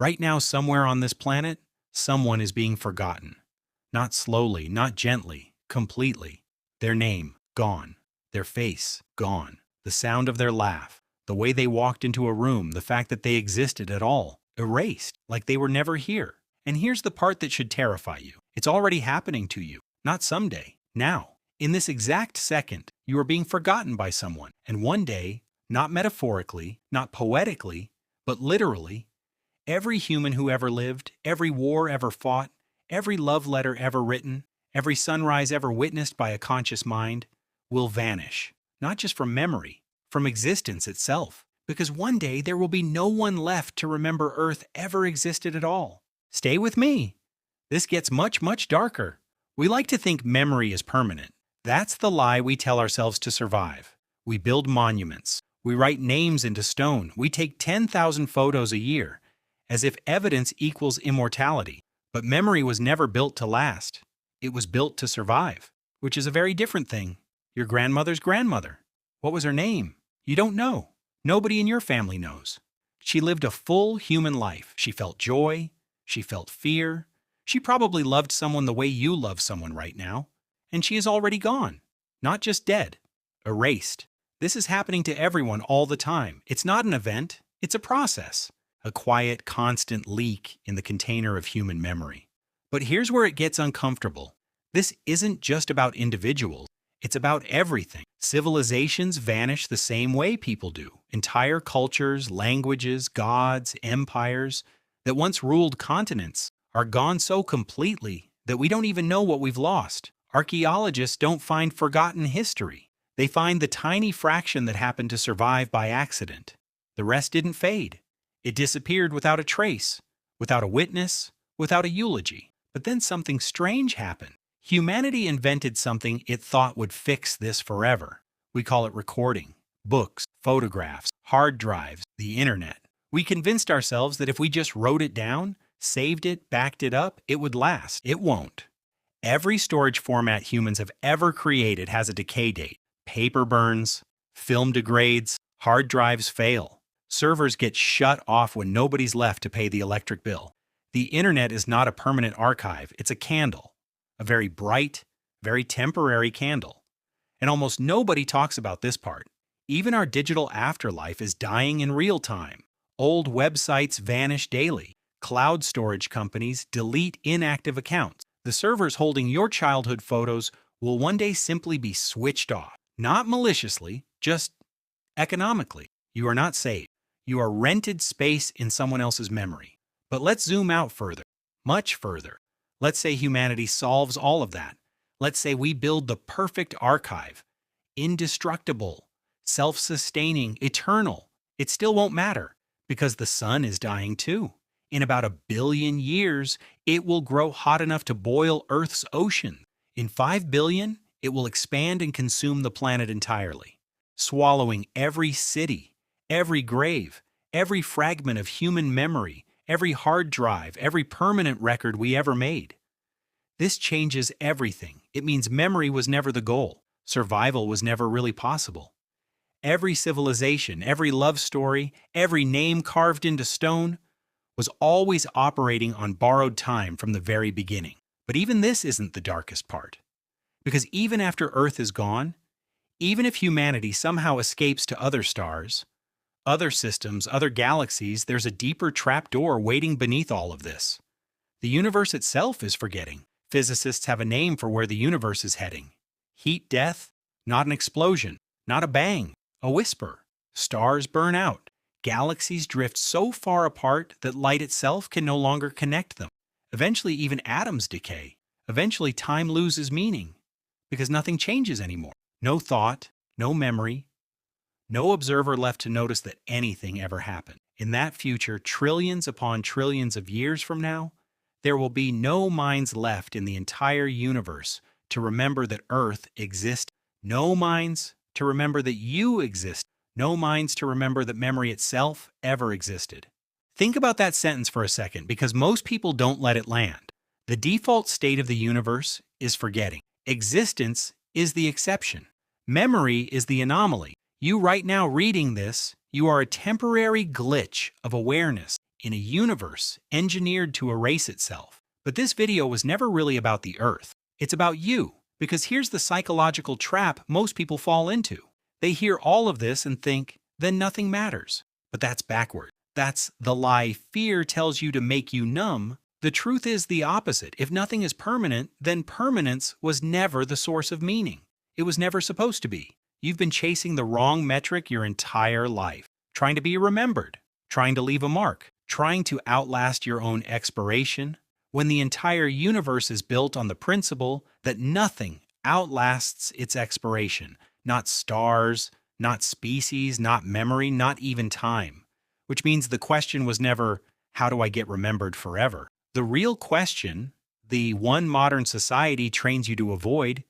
Right now, somewhere on this planet, someone is being forgotten. Not slowly, not gently, completely. Their name, gone. Their face, gone. The sound of their laugh. The way they walked into a room, the fact that they existed at all. Erased, like they were never here. And here's the part that should terrify you. It's already happening to you. Not someday. Now. In this exact second, you are being forgotten by someone. And one day, not metaphorically, not poetically, but literally, every human who ever lived, every war ever fought, every love letter ever written, every sunrise ever witnessed by a conscious mind, will vanish. Not just from memory, from existence itself. Because one day there will be no one left to remember Earth ever existed at all. Stay with me. This gets much, much darker. We like to think memory is permanent. That's the lie we tell ourselves to survive. We build monuments. We write names into stone. We take 10,000 photos a year, as if evidence equals immortality. But memory was never built to last. It was built to survive, which is a very different thing. Your grandmother's grandmother. What was her name? You don't know. Nobody in your family knows. She lived a full human life. She felt joy. She felt fear. She probably loved someone the way you love someone right now. And she is already gone. Not just dead. Erased. This is happening to everyone all the time. It's not an event. It's a process. A quiet, constant leak in the container of human memory. But here's where it gets uncomfortable. This isn't just about individuals. It's about everything. Civilizations vanish the same way people do. Entire cultures, languages, gods, empires that once ruled continents are gone so completely that we don't even know what we've lost. Archaeologists don't find forgotten history. They find the tiny fraction that happened to survive by accident. The rest didn't fade. It disappeared without a trace, without a witness, without a eulogy. But then something strange happened. Humanity invented something it thought would fix this forever. We call it recording, books, photographs, hard drives, the internet. We convinced ourselves that if we just wrote it down, saved it, backed it up, it would last. It won't. Every storage format humans have ever created has a decay date. Paper burns, film degrades, hard drives fail. Servers get shut off when nobody's left to pay the electric bill. The internet is not a permanent archive, it's a candle. A very bright, very temporary candle. And almost nobody talks about this part. Even our digital afterlife is dying in real time. Old websites vanish daily. Cloud storage companies delete inactive accounts. The servers holding your childhood photos will one day simply be switched off. Not maliciously, just economically. You are not saved. You are rented space in someone else's memory. But let's zoom out further, much further. Let's say humanity solves all of that. Let's say we build the perfect archive. Indestructible, self-sustaining, eternal. It still won't matter because the sun is dying too. In about 1 billion years, it will grow hot enough to boil Earth's ocean. In 5 billion, it will expand and consume the planet entirely, swallowing every city, every grave, every fragment of human memory, every hard drive, every permanent record we ever made. This changes everything. It means memory was never the goal. Survival was never really possible. Every civilization, every love story, every name carved into stone was always operating on borrowed time from the very beginning. But even this isn't the darkest part. Because even after Earth is gone, even if humanity somehow escapes to other stars, other systems, other galaxies, there's a deeper trapdoor waiting beneath all of this. The universe itself is forgetting. Physicists have a name for where the universe is heading. Heat death, not an explosion, not a bang, a whisper. Stars burn out. Galaxies drift so far apart that light itself can no longer connect them. Eventually, even atoms decay. Eventually, time loses meaning because nothing changes anymore. No thought, no memory, no observer left to notice that anything ever happened. In that future, trillions upon trillions of years from now, there will be no minds left in the entire universe to remember that Earth exists. No minds to remember that you exist. No minds to remember that memory itself ever existed. Think about that sentence for a second, because most people don't let it land. The default state of the universe is forgetting. Existence is the exception. Memory is the anomaly. You right now reading this, you are a temporary glitch of awareness in a universe engineered to erase itself. But this video was never really about the Earth. It's about you, because here's the psychological trap most people fall into. They hear all of this and think, then nothing matters. But that's backward. That's the lie fear tells you to make you numb. The truth is the opposite. If nothing is permanent, then permanence was never the source of meaning. It was never supposed to be. You've been chasing the wrong metric your entire life, trying to be remembered, trying to leave a mark, trying to outlast your own expiration, when the entire universe is built on the principle that nothing outlasts its expiration, not stars, not species, not memory, not even time. Which means the question was never, how do I get remembered forever? The real question, the one modern society trains you to avoid,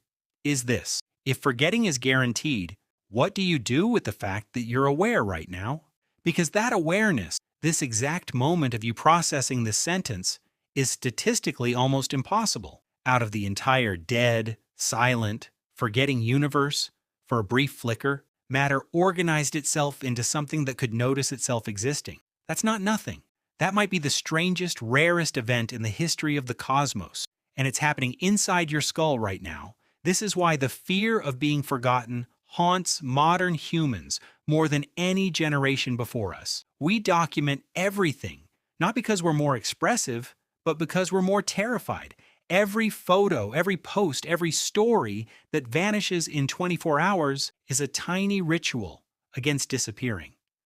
is this. If forgetting is guaranteed, what do you do with the fact that you're aware right now? Because that awareness, this exact moment of you processing this sentence, is statistically almost impossible. Out of the entire dead, silent, forgetting universe, for a brief flicker, matter organized itself into something that could notice itself existing. That's not nothing. That might be the strangest, rarest event in the history of the cosmos, and it's happening inside your skull right now. This is why the fear of being forgotten haunts modern humans more than any generation before us. We document everything, not because we're more expressive, but because we're more terrified. Every photo, every post, every story that vanishes in 24 hours is a tiny ritual against disappearing.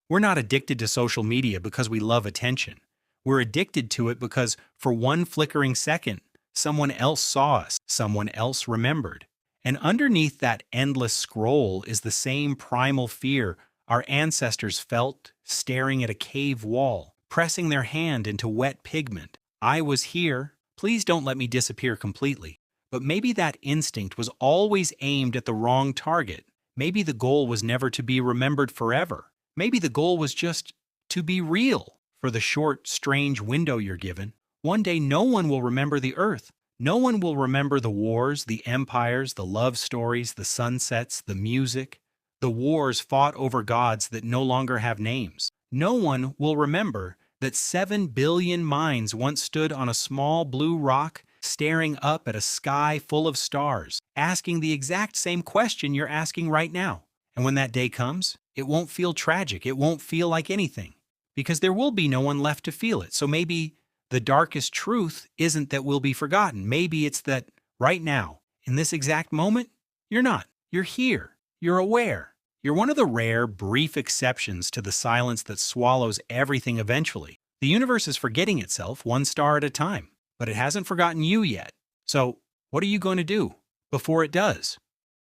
We're not addicted to social media because we love attention. We're addicted to it because for one flickering second, someone else saw us, someone else remembered. And underneath that endless scroll is the same primal fear our ancestors felt staring at a cave wall, pressing their hand into wet pigment. I was here. Please don't let me disappear completely. But maybe that instinct was always aimed at the wrong target. Maybe the goal was never to be remembered forever. Maybe the goal was just to be real for the short, strange window you're given. One day no one will remember the Earth. No one will remember the wars, the empires, the love stories, the sunsets, the music, the wars fought over gods that no longer have names. No one will remember that 7 billion minds once stood on a small blue rock staring up at a sky full of stars, asking the exact same question you're asking right now. And when that day comes, it won't feel tragic. It won't feel like anything, because there will be no one left to feel it. So maybe the darkest truth isn't that we'll be forgotten. Maybe it's that right now, in this exact moment, you're not. You're here. You're aware. You're one of the rare, brief exceptions to the silence that swallows everything eventually. The universe is forgetting itself one star at a time, but it hasn't forgotten you yet. So, what are you going to do before it does?